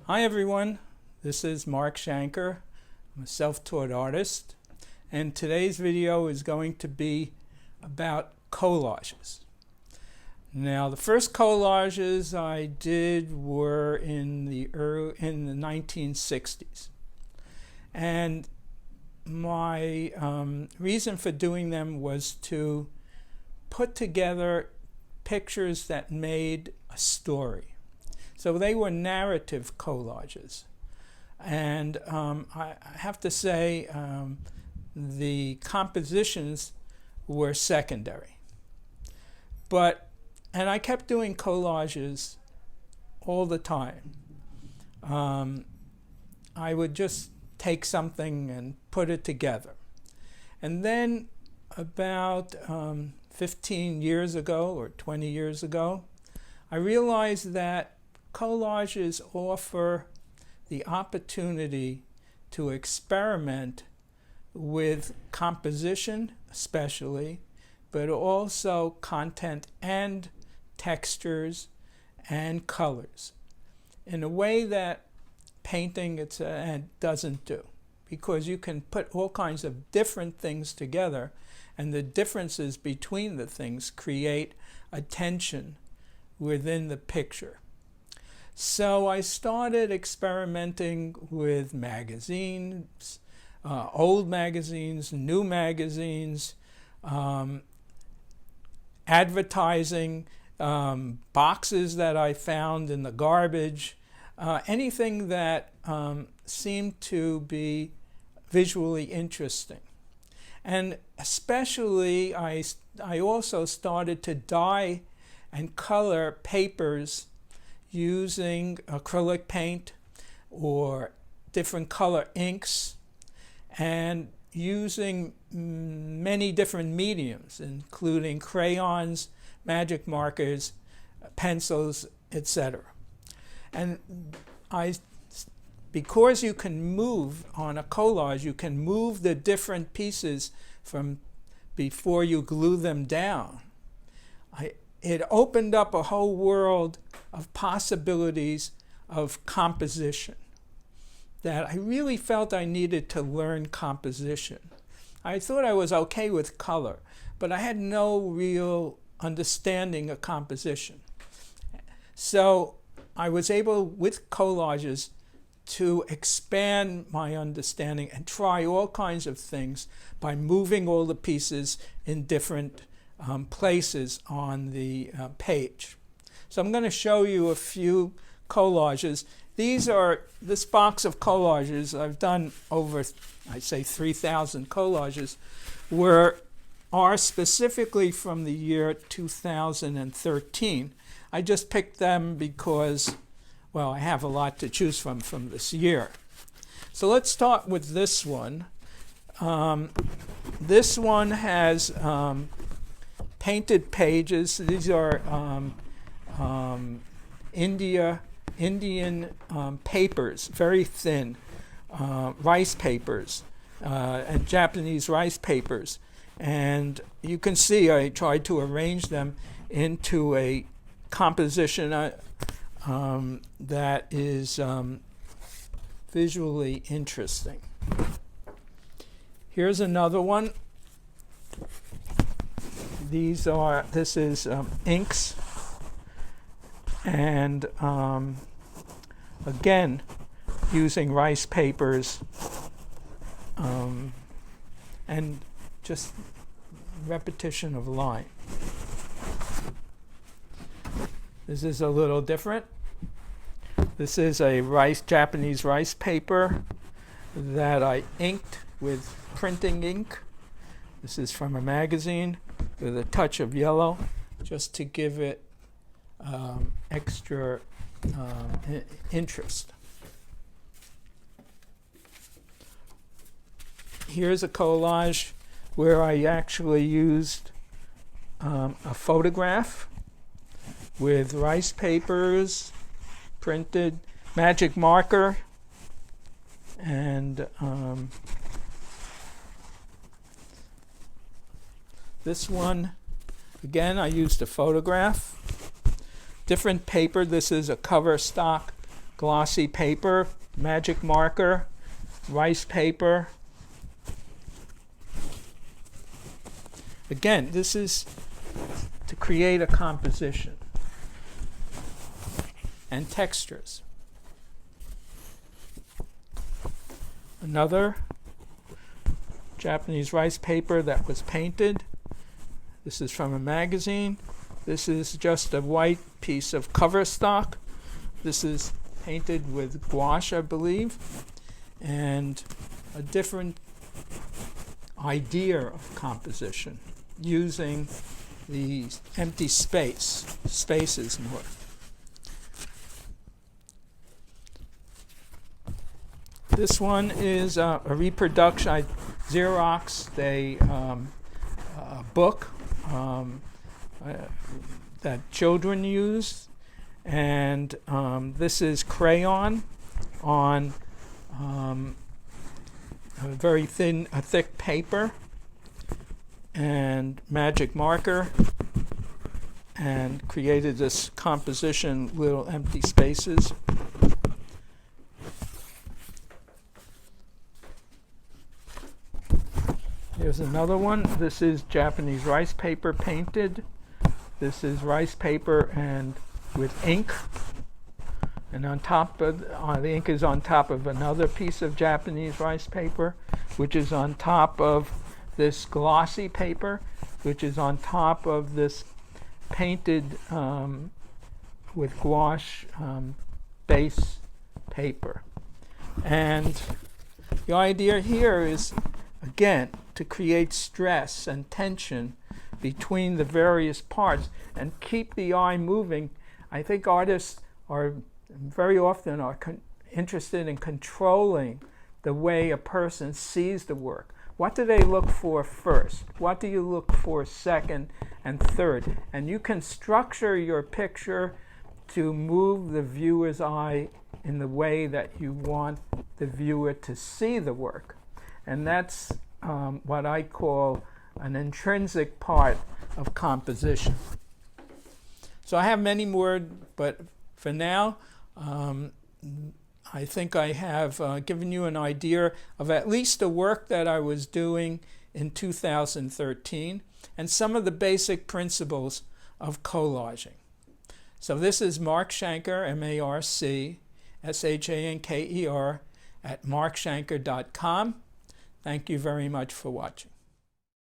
Hi everyone, this is Mark Shanker. I'm a self-taught artist, and today's video is going to be about collages. Now, the first collages I did were in the 1960s, and my reason for doing them was to put together pictures that made a story. So they were narrative collages. And I have to say the compositions were secondary. And I kept doing collages all the time. I would just take something and put it together. And then about 15 years ago or 20 years ago, I realized that collages offer the opportunity to experiment with composition especially, but also content and textures and colors in a way that painting doesn't do, because you can put all kinds of different things together, and the differences between the things create a tension within the picture. So I started experimenting with magazines, old magazines, new magazines, advertising, boxes that I found in the garbage, anything that seemed to be visually interesting. And especially I also started to dye and color papers using acrylic paint or different color inks, and using many different mediums, including crayons, magic markers, pencils, etc. And because you can move on a collage, you can move the different pieces from before you glue them down. It opened up a whole world of possibilities of composition that I really felt I needed to learn composition. I thought I was okay with color, but I had no real understanding of composition. So I was able, with collages, to expand my understanding and try all kinds of things by moving all the pieces in different places on the page. So I'm going to show you a few collages. This box of collages, I've done over, I'd say 3,000 collages, are specifically from the year 2013. I just picked them because, well, I have a lot to choose from this year. So let's start with this one. This one has painted pages. These are Indian papers, very thin, rice papers, and Japanese rice papers. And you can see I tried to arrange them into a composition that is visually interesting. Here's another one. This is inks, and again, using rice papers, and just repetition of line. This is a little different. This is a Japanese rice paper that I inked with printing ink. This is from a magazine with a touch of yellow, just to give it extra interest. Here's a collage where I actually used a photograph with rice papers, printed magic marker, and this one, again, I used a photograph. Different paper. This is a cover stock glossy paper, magic marker, rice paper. Again, this is to create a composition and textures. Another Japanese rice paper that was painted. This is from a magazine. This is just a white piece of cover stock. This is painted with gouache, I believe, and a different idea of composition using the empty spaces more. This one is a reproduction. I Xeroxed a book that children use, and this is crayon on a very thick paper, and magic marker, and created this composition, little empty spaces. Here's another one. This is Japanese rice paper painted. This is rice paper and with ink. And on top of the ink is on top of another piece of Japanese rice paper, which is on top of this glossy paper, which is on top of this painted with gouache base paper. And the idea here is, again, to create stress and tension between the various parts and keep the eye moving. I think artists are very often interested in controlling the way a person sees the work. What do they look for first? What do you look for second and third? And you can structure your picture to move the viewer's eye in the way that you want the viewer to see the work. And that's what I call an intrinsic part of composition. So I have many more, but for now, I think I have given you an idea of at least the work that I was doing in 2013 and some of the basic principles of collaging. So this is Mark Shanker, MarcShanker, at markshanker.com. Thank you very much for watching.